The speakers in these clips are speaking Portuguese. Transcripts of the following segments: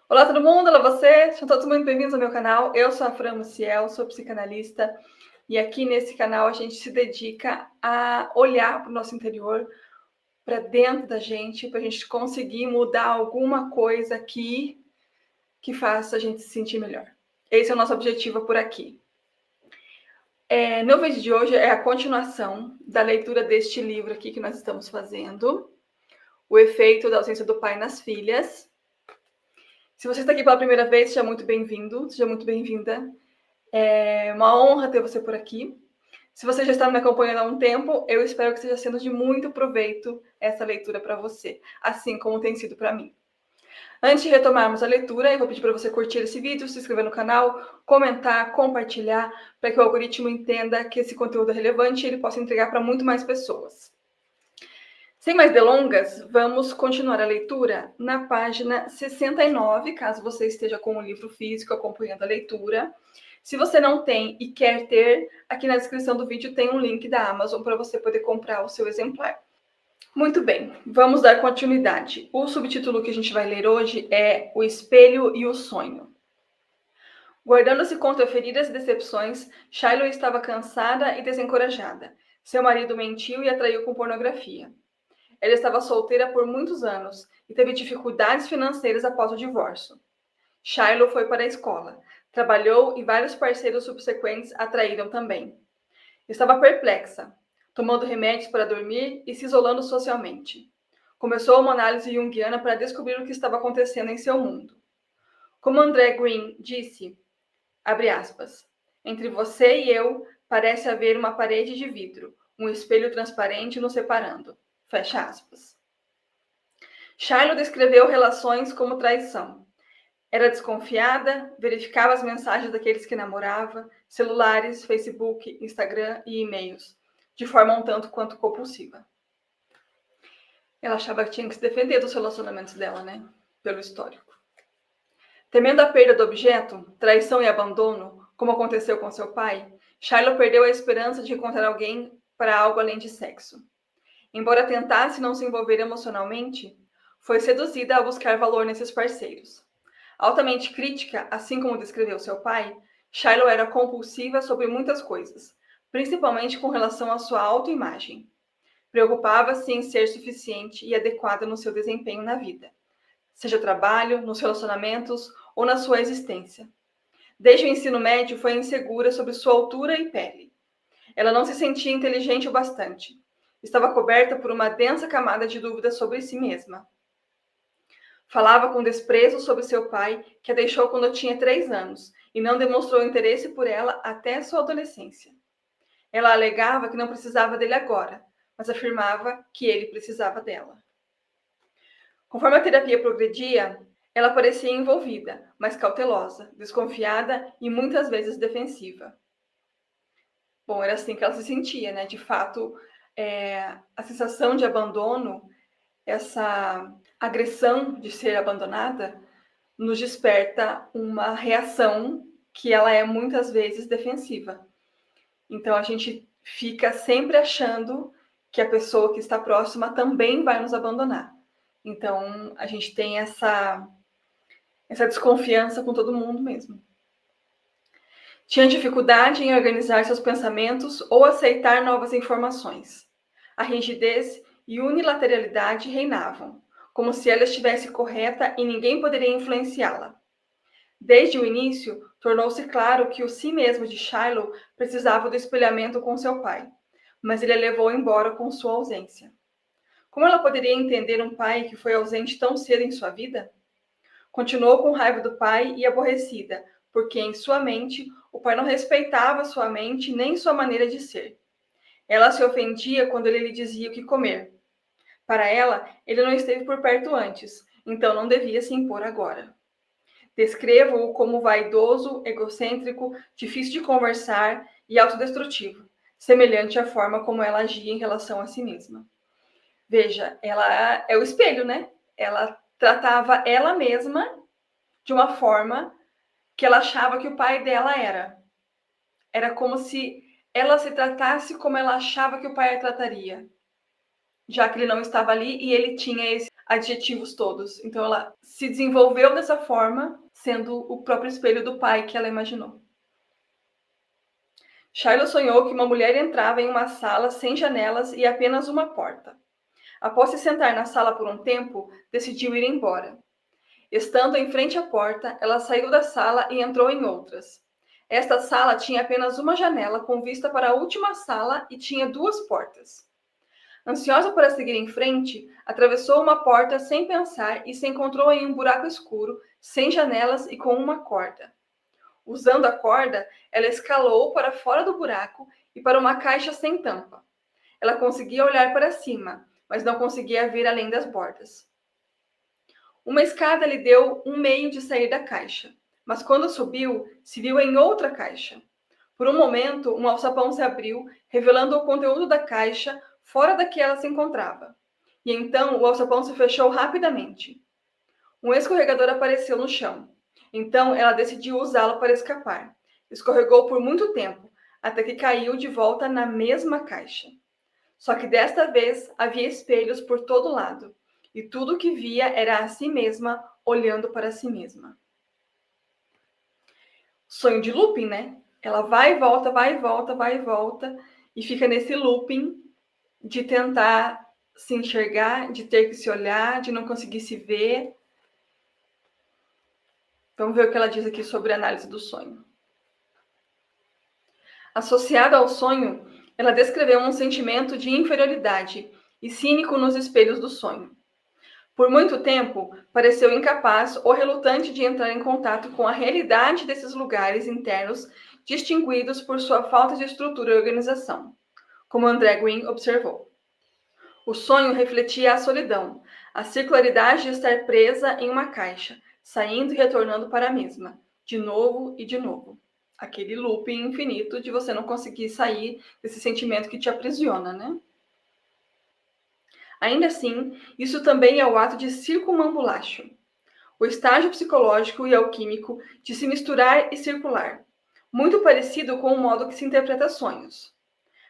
Olá todo mundo, olá você, sejam todos muito bem-vindos ao meu canal. Eu sou a Fran Maciel, sou psicanalista e aqui nesse canal a gente se dedica a olhar para o nosso interior, para dentro da gente, para a gente conseguir mudar alguma coisa aqui que faça a gente se sentir melhor. Esse é o nosso objetivo por aqui. No vídeo de hoje é a continuação da leitura deste livro aqui que nós estamos fazendo, O Efeito da Ausência do Pai nas Filhas. Se você está aqui pela primeira vez, seja muito bem-vindo, seja muito bem-vinda. É uma honra ter você por aqui. Se você já está me acompanhando há um tempo, eu espero que esteja sendo de muito proveito essa leitura para você, assim como tem sido para mim. Antes de retomarmos a leitura, eu vou pedir para você curtir esse vídeo, se inscrever no canal, comentar, compartilhar, para que o algoritmo entenda que esse conteúdo é relevante e ele possa entregar para muito mais pessoas. Sem mais delongas, vamos continuar a leitura na página 69, caso você esteja com o livro físico acompanhando a leitura. Se você não tem e quer ter, aqui na descrição do vídeo tem um link da Amazon para você poder comprar o seu exemplar. Muito bem, vamos dar continuidade. O subtítulo que a gente vai ler hoje é O Espelho e o Sonho. Guardando-se contra feridas e decepções, Shiloh estava cansada e desencorajada. Seu marido mentiu e a traiu com pornografia. Ela estava solteira por muitos anos e teve dificuldades financeiras após o divórcio. Shiloh foi para a escola, trabalhou e vários parceiros subsequentes a traíram também. Estava perplexa, tomando remédios para dormir e se isolando socialmente. Começou uma análise junguiana para descobrir o que estava acontecendo em seu mundo. Como André Green disse, abre aspas, entre você e eu parece haver uma parede de vidro, um espelho transparente nos separando. Fecha aspas. Shiloh descreveu relações como traição. Era desconfiada, verificava as mensagens daqueles que namorava, celulares, Facebook, Instagram e e-mails, de forma um tanto quanto compulsiva. Ela achava que tinha que se defender dos relacionamentos dela, né? Pelo histórico. Temendo a perda do objeto, traição e abandono, como aconteceu com seu pai, Shiloh perdeu a esperança de encontrar alguém para algo além de sexo. Embora tentasse não se envolver emocionalmente, foi seduzida a buscar valor nesses parceiros. Altamente crítica, assim como descreveu seu pai, Shiloh era compulsiva sobre muitas coisas, principalmente com relação à sua autoimagem. Preocupava-se em ser suficiente e adequada no seu desempenho na vida, seja trabalho, nos relacionamentos ou na sua existência. Desde o ensino médio foi insegura sobre sua altura e pele. Ela não se sentia inteligente o bastante. Estava coberta por uma densa camada de dúvidas sobre si mesma. Falava com desprezo sobre seu pai, que a deixou quando tinha 3 anos, e não demonstrou interesse por ela até sua adolescência. Ela alegava que não precisava dele agora, mas afirmava que ele precisava dela. Conforme a terapia progredia, ela parecia envolvida, mas cautelosa, desconfiada e muitas vezes defensiva. Bom, era assim que ela se sentia, né? De fato, a sensação de abandono, essa agressão de ser abandonada, nos desperta uma reação que ela é muitas vezes defensiva. Então a gente fica sempre achando que a pessoa que está próxima também vai nos abandonar. Então a gente tem essa desconfiança com todo mundo mesmo. Tinha dificuldade em organizar seus pensamentos ou aceitar novas informações. A rigidez e unilateralidade reinavam, como se ela estivesse correta e ninguém poderia influenciá-la. Desde o início, tornou-se claro que o si mesmo de Shiloh precisava do espelhamento com seu pai, mas ele a levou embora com sua ausência. Como ela poderia entender um pai que foi ausente tão cedo em sua vida? Continuou com raiva do pai e aborrecida, porque em sua mente, o pai não respeitava sua mente nem sua maneira de ser. Ela se ofendia quando ele lhe dizia o que comer. Para ela, ele não esteve por perto antes, então não devia se impor agora. Descrevo-o como vaidoso, egocêntrico, difícil de conversar e autodestrutivo, semelhante à forma como ela agia em relação a si mesma. Veja, ela é o espelho, né? Ela tratava ela mesma de uma forma que ela achava que o pai dela era. Era como se ela se tratasse como ela achava que o pai a trataria, já que ele não estava ali e ele tinha adjetivos todos. Então, ela se desenvolveu dessa forma, sendo o próprio espelho do pai que ela imaginou. Shiloh sonhou que uma mulher entrava em uma sala sem janelas e apenas uma porta. Após se sentar na sala por um tempo, decidiu ir embora. Estando em frente à porta, ela saiu da sala e entrou em outras. Esta sala tinha apenas uma janela com vista para a última sala e tinha 2 portas. Ansiosa para seguir em frente, atravessou uma porta sem pensar e se encontrou em um buraco escuro, sem janelas e com uma corda. Usando a corda, ela escalou para fora do buraco e para uma caixa sem tampa. Ela conseguia olhar para cima, mas não conseguia ver além das bordas. Uma escada lhe deu um meio de sair da caixa, mas quando subiu, se viu em outra caixa. Por um momento, um alçapão se abriu, revelando o conteúdo da caixa fora da que ela se encontrava. E então o alçapão se fechou rapidamente. Um escorregador apareceu no chão. Então ela decidiu usá-lo para escapar. Escorregou por muito tempo, até que caiu de volta na mesma caixa. Só que desta vez havia espelhos por todo lado, e tudo o que via era a si mesma olhando para si mesma. Sonho de looping, né? Ela vai e volta, vai e volta, vai e volta, e fica nesse looping de tentar se enxergar, de ter que se olhar, de não conseguir se ver. Vamos ver o que ela diz aqui sobre a análise do sonho. Associada ao sonho, ela descreveu um sentimento de inferioridade e cínico nos espelhos do sonho. Por muito tempo, pareceu incapaz ou relutante de entrar em contato com a realidade desses lugares internos distinguidos por sua falta de estrutura e organização, como André Green observou. O sonho refletia a solidão, a circularidade de estar presa em uma caixa, saindo e retornando para a mesma, de novo e de novo. Aquele looping infinito de você não conseguir sair desse sentimento que te aprisiona, né? Ainda assim, isso também é o ato de circunambulácio, o estágio psicológico e alquímico de se misturar e circular, muito parecido com o modo que se interpreta sonhos.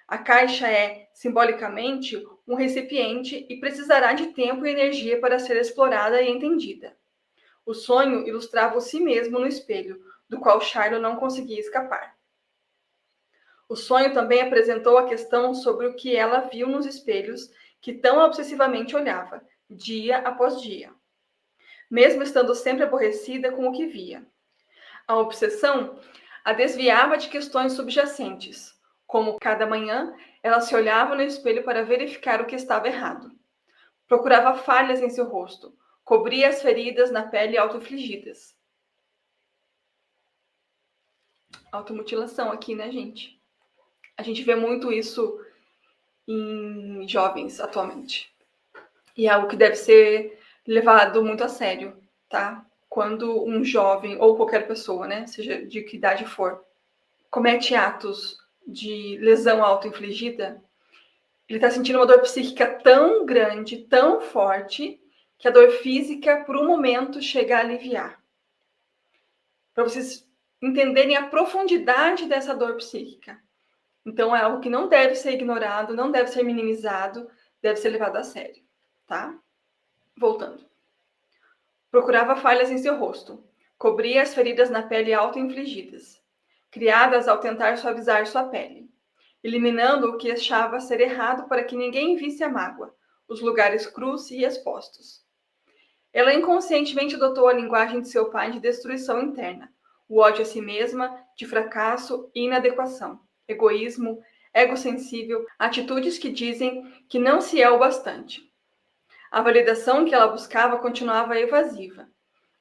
A caixa é, simbolicamente, um recipiente e precisará de tempo e energia para ser explorada e entendida. O sonho ilustrava o si mesmo no espelho, do qual Shiloh não conseguia escapar. O sonho também apresentou a questão sobre o que ela viu nos espelhos que tão obsessivamente olhava, dia após dia, mesmo estando sempre aborrecida com o que via. A obsessão a desviava de questões subjacentes, como cada manhã ela se olhava no espelho para verificar o que estava errado. Procurava falhas em seu rosto, cobria as feridas na pele auto-infligidas. Automutilação aqui, né, gente? A gente vê muito isso em jovens atualmente. E é algo que deve ser levado muito a sério, tá? Quando um jovem, ou qualquer pessoa, né, seja de que idade for, comete atos de lesão auto-infligida, ele está sentindo uma dor psíquica tão grande, tão forte, que a dor física, por um momento, chega a aliviar. Para vocês entenderem a profundidade dessa dor psíquica. Então, é algo que não deve ser ignorado, não deve ser minimizado, deve ser levado a sério, tá? Voltando. Procurava falhas em seu rosto, cobria as feridas na pele auto-infligidas, criadas ao tentar suavizar sua pele, eliminando o que achava ser errado para que ninguém visse a mágoa, os lugares crus e expostos. Ela inconscientemente adotou a linguagem de seu pai de destruição interna, o ódio a si mesma, de fracasso e inadequação, egoísmo, ego sensível, atitudes que dizem que não se é o bastante. A validação que ela buscava continuava evasiva.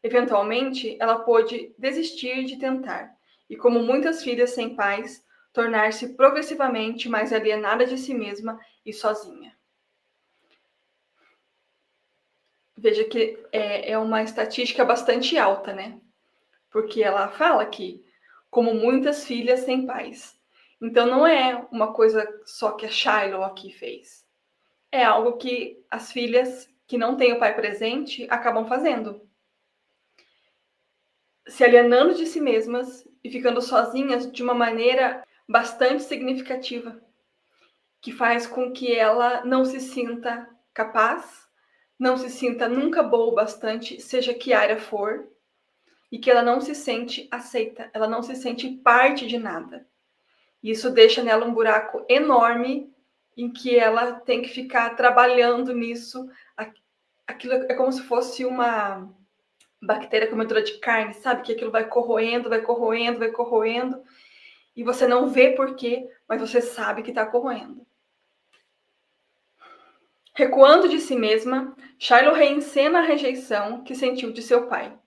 Eventualmente, ela pôde desistir de tentar, e como muitas filhas sem pais, tornar-se progressivamente mais alienada de si mesma e sozinha. Veja que é uma estatística bastante alta, né? Porque ela fala que, como muitas filhas sem pais. Então, não é uma coisa só que a Shiloh aqui fez. É algo que as filhas que não têm o pai presente acabam fazendo. Se alienando de si mesmas e ficando sozinhas de uma maneira bastante significativa, que faz com que ela não se sinta capaz, não se sinta nunca boa o bastante, seja que área for, e que ela não se sente aceita, ela não se sente parte de nada. Isso deixa nela um buraco enorme em que ela tem que ficar trabalhando nisso. Aquilo é como se fosse uma bactéria comedora de carne, sabe? Que aquilo vai corroendo, vai corroendo, vai corroendo, e você não vê por quê, mas você sabe que está corroendo. Recuando de si mesma, Shiloh reencena a rejeição que sentiu de seu pai.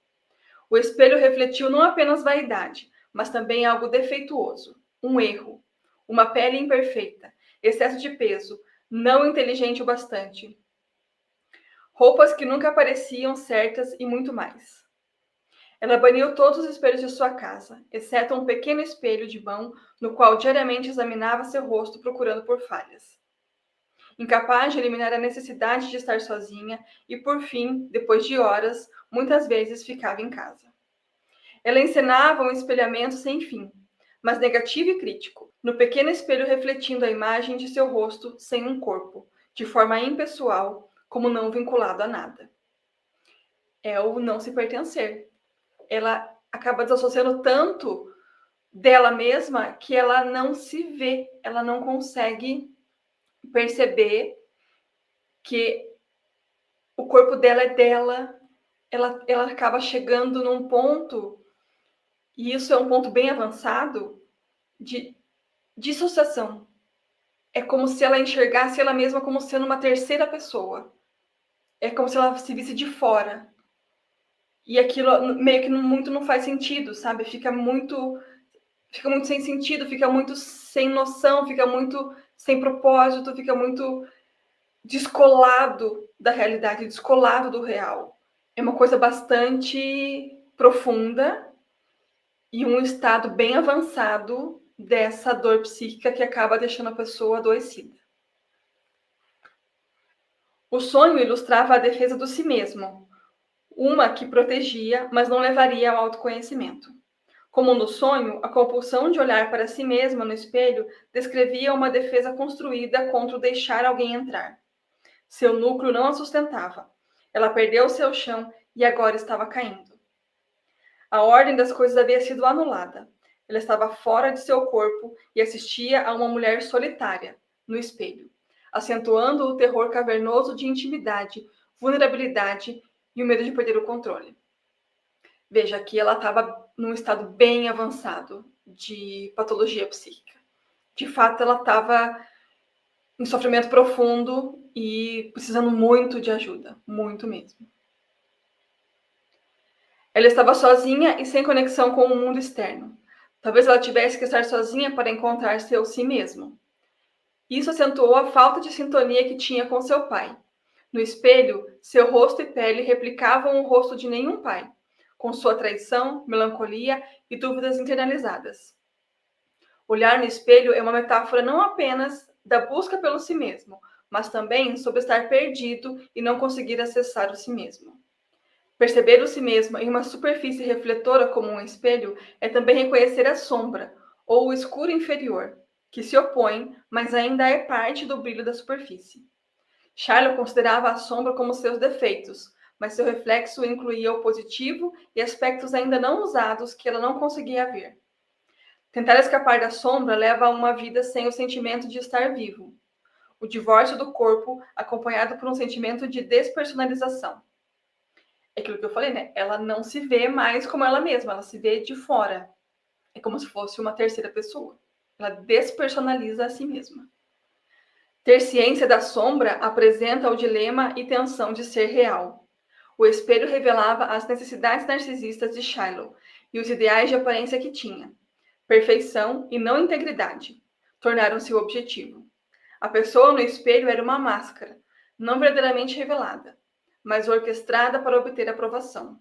O espelho refletiu não apenas vaidade, mas também algo defeituoso, um erro, uma pele imperfeita, excesso de peso, não inteligente o bastante, roupas que nunca pareciam certas e muito mais. Ela baniu todos os espelhos de sua casa, exceto um pequeno espelho de mão no qual diariamente examinava seu rosto procurando por falhas. Incapaz de eliminar a necessidade de estar sozinha e, por fim, depois de horas, muitas vezes ficava em casa. Ela encenava um espelhamento sem fim, mas negativo e crítico, no pequeno espelho refletindo a imagem de seu rosto sem um corpo, de forma impessoal, como não vinculado a nada. É o não se pertencer. Ela acaba desassociando tanto dela mesma que ela não se vê, ela não consegue perceber que o corpo dela é dela, ela acaba chegando num ponto, e isso é um ponto bem avançado, de dissociação. É como se ela enxergasse ela mesma como sendo uma terceira pessoa. É como se ela se visse de fora. E aquilo meio que muito não faz sentido, sabe? Fica muito sem sentido, fica muito sem noção, fica muito sem propósito, fica muito descolado da realidade, descolado do real. É uma coisa bastante profunda e um estado bem avançado dessa dor psíquica que acaba deixando a pessoa adoecida. O sonho ilustrava a defesa do si mesmo, uma que protegia, mas não levaria ao autoconhecimento. Como no sonho, a compulsão de olhar para si mesma no espelho descrevia uma defesa construída contra o deixar alguém entrar. Seu núcleo não a sustentava. Ela perdeu seu chão e agora estava caindo. A ordem das coisas havia sido anulada. Ela estava fora de seu corpo e assistia a uma mulher solitária, no espelho, acentuando o terror cavernoso de intimidade, vulnerabilidade e o medo de perder o controle. Veja, aqui ela estava num estado bem avançado de patologia psíquica. De fato, ela estava em sofrimento profundo e precisando muito de ajuda, muito mesmo. Ela estava sozinha e sem conexão com o mundo externo. Talvez ela tivesse que estar sozinha para encontrar seu si mesmo. Isso acentuou a falta de sintonia que tinha com seu pai. No espelho, seu rosto e pele replicavam o rosto de nenhum pai, com sua traição, melancolia e dúvidas internalizadas. Olhar no espelho é uma metáfora não apenas da busca pelo si mesmo, mas também sobre estar perdido e não conseguir acessar o si mesmo. Perceber o si mesmo em uma superfície refletora como um espelho é também reconhecer a sombra, ou o escuro inferior, que se opõe, mas ainda é parte do brilho da superfície. Shiloh considerava a sombra como seus defeitos, mas seu reflexo incluía o positivo e aspectos ainda não usados que ela não conseguia ver. Tentar escapar da sombra leva a uma vida sem o sentimento de estar vivo. O divórcio do corpo, acompanhado por um sentimento de despersonalização. É aquilo que eu falei, né? Ela não se vê mais como ela mesma, ela se vê de fora. É como se fosse uma terceira pessoa. Ela despersonaliza a si mesma. Ter ciência da sombra apresenta o dilema e tensão de ser real. O espelho revelava as necessidades narcisistas de Shiloh e os ideais de aparência que tinha. Perfeição e não integridade tornaram-se o objetivo. A pessoa no espelho era uma máscara, não verdadeiramente revelada, mas orquestrada para obter aprovação.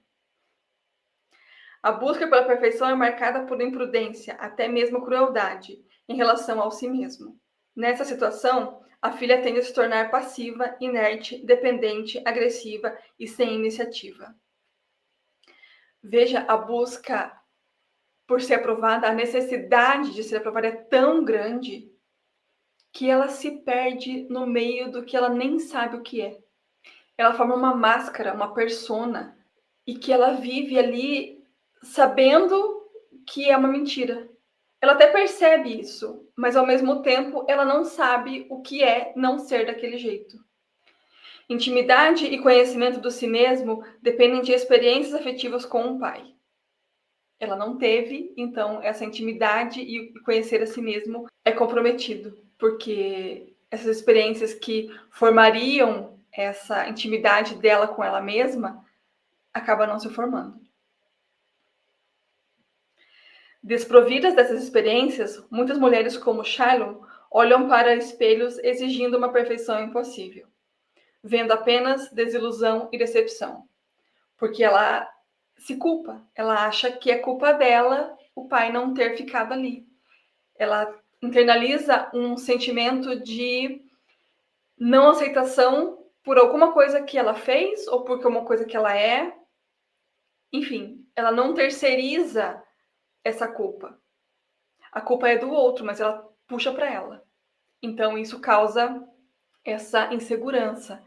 A busca pela perfeição é marcada por imprudência, até mesmo crueldade, em relação ao si mesmo. Nessa situação, a filha tende a se tornar passiva, inerte, dependente, agressiva e sem iniciativa. Veja, a busca por ser aprovada, a necessidade de ser aprovada é tão grande que ela se perde no meio do que ela nem sabe o que é. ela forma uma máscara, uma persona, e que ela vive ali sabendo que é uma mentira. Ela até percebe isso, mas ao mesmo tempo ela não sabe o que é não ser daquele jeito. Intimidade e conhecimento do si mesmo dependem de experiências afetivas com o pai. Ela não teve, então essa intimidade e conhecer a si mesmo é comprometido, porque essas experiências que formariam essa intimidade dela com ela mesma acaba não se formando. Desprovidas dessas experiências, muitas mulheres como Shiloh olham para espelhos exigindo uma perfeição impossível, vendo apenas desilusão e decepção, porque ela se culpa, ela acha que é culpa dela o pai não ter ficado ali. Ela internaliza um sentimento de não aceitação por alguma coisa que ela fez ou por uma coisa que ela é. Enfim, ela não terceiriza essa culpa. A culpa é do outro, mas ela puxa para ela. Então isso causa essa insegurança,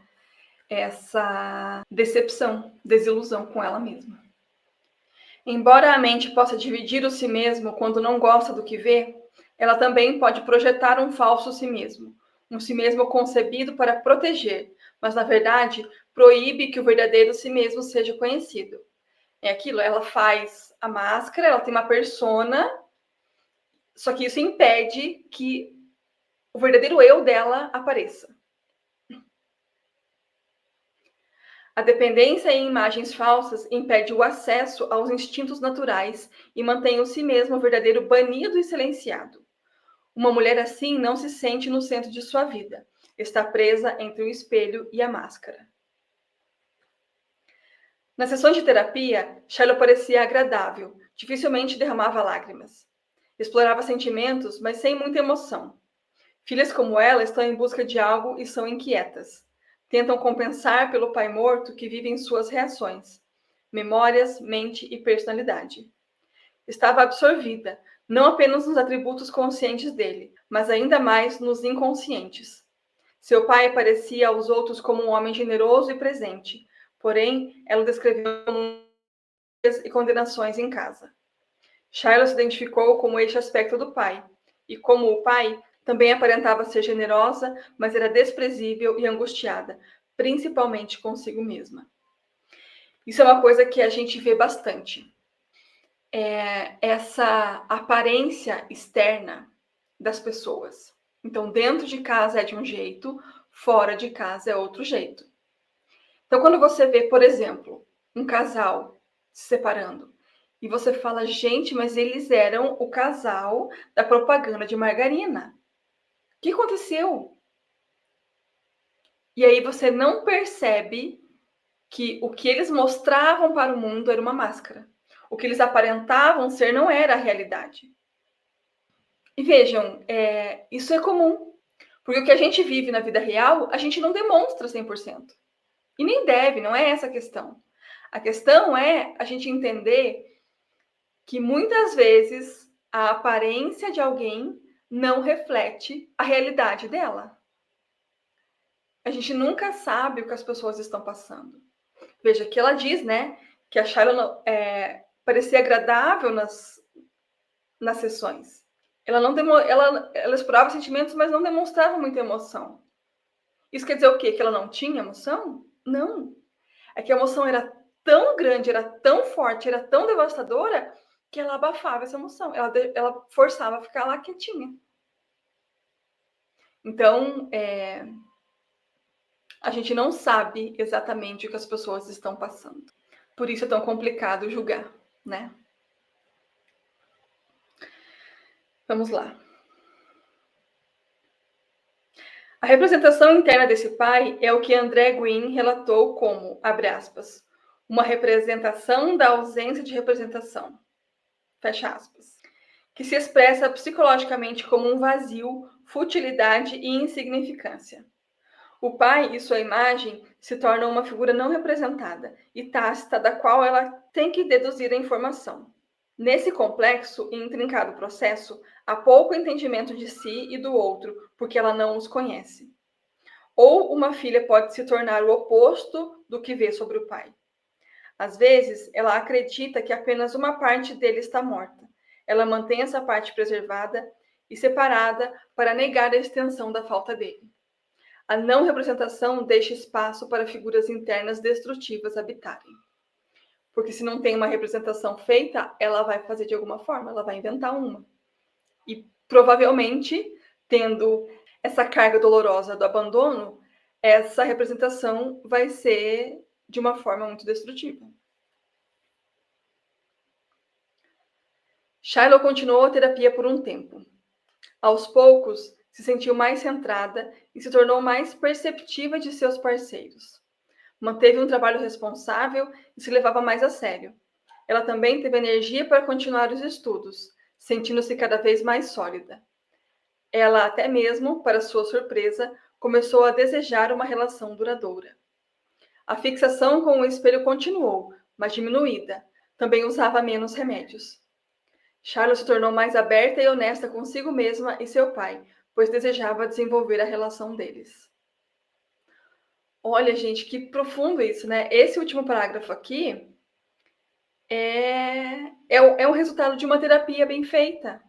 essa decepção, desilusão com ela mesma. Embora a mente possa dividir o si mesmo quando não gosta do que vê, ela também pode projetar um falso si mesmo, um si mesmo concebido para proteger, mas na verdade proíbe que o verdadeiro si mesmo seja conhecido. É aquilo, ela faz a máscara, ela tem uma persona, só que isso impede que o verdadeiro eu dela apareça. A dependência em imagens falsas impede o acesso aos instintos naturais e mantém o si mesmo verdadeiro banido e silenciado. Uma mulher assim não se sente no centro de sua vida. Está presa entre o espelho e a máscara. Nas sessões de terapia, Shiloh parecia agradável, dificilmente derramava lágrimas. Explorava sentimentos, mas sem muita emoção. Filhas como ela estão em busca de algo e são inquietas. Tentam compensar pelo pai morto que vive em suas reações, memórias, mente e personalidade. Estava absorvida, não apenas nos atributos conscientes dele, mas ainda mais nos inconscientes. Seu pai parecia aos outros como um homem generoso e presente, porém, ela o descreveu como e condenações em casa. Shiloh se identificou como este aspecto do pai, e como o pai, também aparentava ser generosa, mas era desprezível e angustiada, principalmente consigo mesma. Isso é uma coisa que a gente vê bastante. Essa aparência externa das pessoas. Então, dentro de casa é de um jeito, fora de casa é outro jeito. Então, quando você vê, por exemplo, um casal se separando, e você fala, gente, mas eles eram o casal da propaganda de margarina. O que aconteceu? E aí você não percebe que o que eles mostravam para o mundo era uma máscara. O que eles aparentavam ser não era a realidade. E vejam, isso é comum. Porque o que a gente vive na vida real, a gente não demonstra 100%. E nem deve, não é essa a questão. A questão é a gente entender que muitas vezes a aparência de alguém não reflete a realidade dela. A gente nunca sabe o que as pessoas estão passando. Veja que ela diz, né, que a Shiloh parecia agradável nas sessões. Ela explorava sentimentos, mas não demonstrava muita emoção. Isso quer dizer o quê? Que ela não tinha emoção? Não. É que a emoção era tão grande, era tão forte, era tão devastadora, que ela abafava essa emoção. Ela forçava a ficar lá quietinha. Então, a gente não sabe exatamente o que as pessoas estão passando. Por isso é tão complicado julgar, né? Vamos lá. A representação interna desse pai é o que André Green relatou como, abre aspas, uma representação da ausência de representação, fecha aspas, que se expressa psicologicamente como um vazio, futilidade e insignificância. O pai e sua imagem se tornam uma figura não representada e tácita da qual ela tem que deduzir a informação. Nesse complexo e intrincado processo, há pouco entendimento de si e do outro, porque ela não os conhece. Ou uma filha pode se tornar o oposto do que vê sobre o pai. Às vezes, ela acredita que apenas uma parte dele está morta. Ela mantém essa parte preservada e separada para negar a extensão da falta dele. A não representação deixa espaço para figuras internas destrutivas habitarem. Porque se não tem uma representação feita, ela vai fazer de alguma forma, ela vai inventar uma. E provavelmente, tendo essa carga dolorosa do abandono, essa representação vai ser de uma forma muito destrutiva. Shiloh continuou a terapia por um tempo. Aos poucos, se sentiu mais centrada e se tornou mais perceptiva de seus parceiros. Manteve um trabalho responsável e se levava mais a sério. Ela também teve energia para continuar os estudos, sentindo-se cada vez mais sólida. Ela até mesmo, para sua surpresa, começou a desejar uma relação duradoura. A fixação com o espelho continuou, mas diminuída. Também usava menos remédios. Charlotte se tornou mais aberta e honesta consigo mesma e seu pai, pois desejava desenvolver a relação deles. Olha, gente, que profundo isso, né? Esse último parágrafo aqui é um resultado de uma terapia bem feita,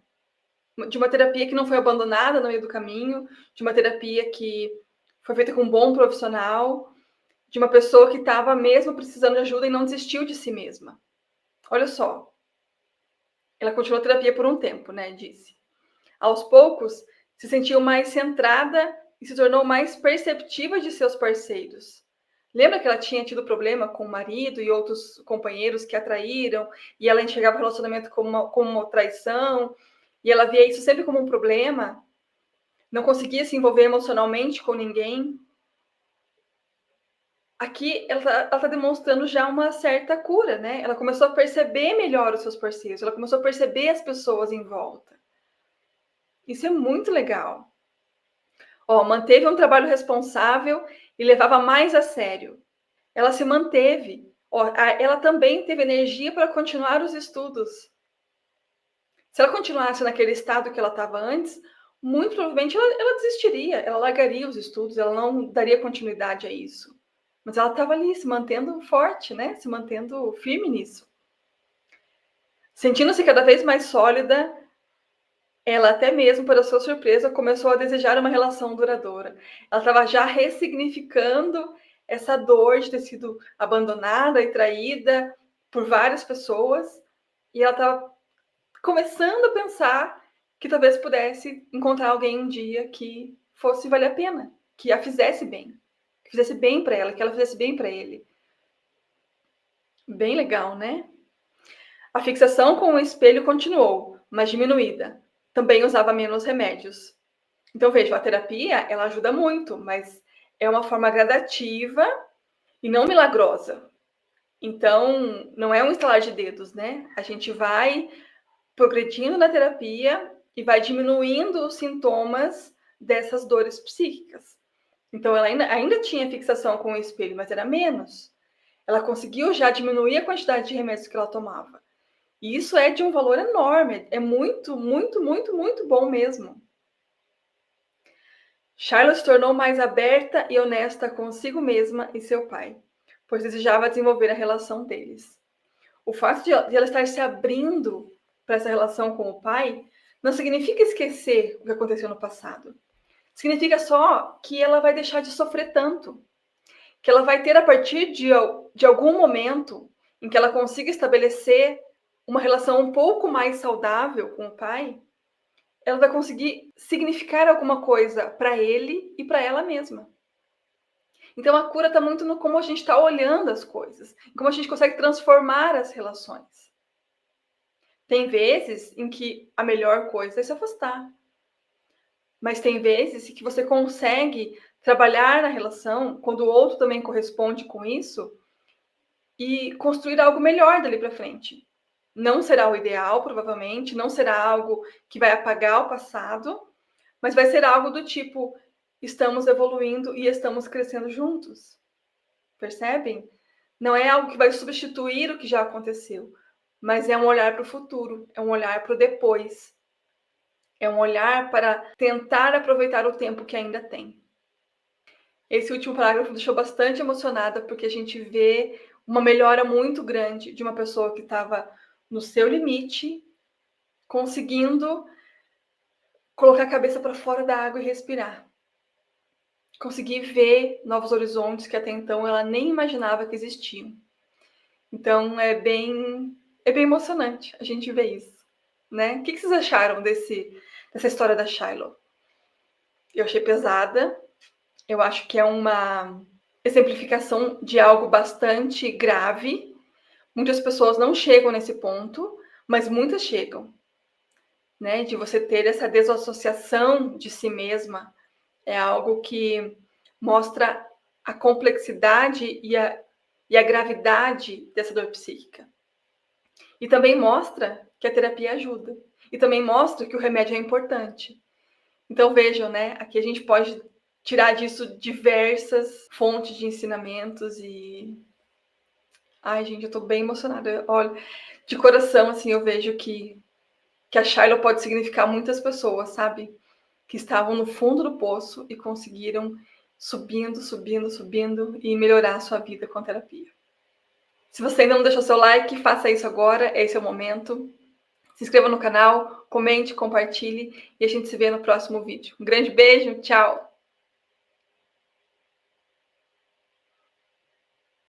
de uma terapia que não foi abandonada no meio do caminho, de uma terapia que foi feita com um bom profissional, de uma pessoa que estava mesmo precisando de ajuda e não desistiu de si mesma. Olha só, ela continuou a terapia por um tempo, né? Disse. Aos poucos, se sentiu mais centrada e se tornou mais perceptiva de seus parceiros. Lembra que ela tinha tido problema com o marido e outros companheiros que a traíram, e ela enxergava o relacionamento como uma traição, e ela via isso sempre como um problema, não conseguia se envolver emocionalmente com ninguém. Aqui ela tá demonstrando já uma certa cura, né? Ela começou a perceber melhor os seus parceiros, ela começou a perceber as pessoas em volta. Isso é muito legal. Ó, manteve um trabalho responsável e levava mais a sério. Ela se manteve. Ó, ela também teve energia para continuar os estudos. Se ela continuasse naquele estado que ela estava antes, muito provavelmente ela desistiria, ela largaria os estudos, ela não daria continuidade a isso. Mas ela estava ali se mantendo forte, né? Se mantendo firme nisso. Sentindo-se cada vez mais sólida, ela até mesmo, para sua surpresa, começou a desejar uma relação duradoura. Ela estava já ressignificando essa dor de ter sido abandonada e traída por várias pessoas, e ela estava começando a pensar que talvez pudesse encontrar alguém um dia que fosse valer a pena, que a fizesse bem para ela, que ela fizesse bem para ele. Bem legal, né? A fixação com o espelho continuou, mas diminuída. Também usava menos remédios. Então, veja, a terapia, ela ajuda muito, mas é uma forma gradativa e não milagrosa. Então, não é um estalar de dedos, né? A gente vai progredindo na terapia e vai diminuindo os sintomas dessas dores psíquicas. Então, ela ainda tinha fixação com o espelho, mas era menos. Ela conseguiu já diminuir a quantidade de remédios que ela tomava. E isso é de um valor enorme. É muito, muito, muito, muito bom mesmo. Charlotte se tornou mais aberta e honesta consigo mesma e seu pai, pois desejava desenvolver a relação deles. O fato de ela estar se abrindo para essa relação com o pai não significa esquecer o que aconteceu no passado. Significa só que ela vai deixar de sofrer tanto. Que ela vai ter, a partir de algum momento em que ela consiga estabelecer uma relação um pouco mais saudável com o pai, ela vai conseguir significar alguma coisa para ele e para ela mesma. Então a cura está muito no como a gente está olhando as coisas, como a gente consegue transformar as relações. Tem vezes em que a melhor coisa é se afastar. Mas tem vezes em que você consegue trabalhar na relação, quando o outro também corresponde com isso, e construir algo melhor dali para frente. Não será o ideal, provavelmente, não será algo que vai apagar o passado, mas vai ser algo do tipo, estamos evoluindo e estamos crescendo juntos. Percebem? Não é algo que vai substituir o que já aconteceu, mas é um olhar para o futuro, é um olhar para o depois. É um olhar para tentar aproveitar o tempo que ainda tem. Esse último parágrafo me deixou bastante emocionada, porque a gente vê uma melhora muito grande de uma pessoa que estava no seu limite, conseguindo colocar a cabeça para fora da água e respirar. Conseguir ver novos horizontes que até então ela nem imaginava que existiam. Então é bem emocionante a gente ver isso, né? O que vocês acharam dessa história da Shiloh? Eu achei pesada. Eu acho que é uma exemplificação de algo bastante grave. Muitas pessoas não chegam nesse ponto, mas muitas chegam, né? De você ter essa desassociação de si mesma é algo que mostra a complexidade e a gravidade dessa dor psíquica. E também mostra que a terapia ajuda. E também mostra que o remédio é importante. Então vejam, né? Aqui a gente pode tirar disso diversas fontes de ensinamentos e... Ai, gente, eu tô bem emocionada. Olha, de coração, assim, eu vejo que a Shiloh pode significar muitas pessoas, sabe? Que estavam no fundo do poço e conseguiram subindo, subindo, subindo e melhorar a sua vida com a terapia. Se você ainda não deixou seu like, faça isso agora, esse é o momento. Se inscreva no canal, comente, compartilhe e a gente se vê no próximo vídeo. Um grande beijo, tchau!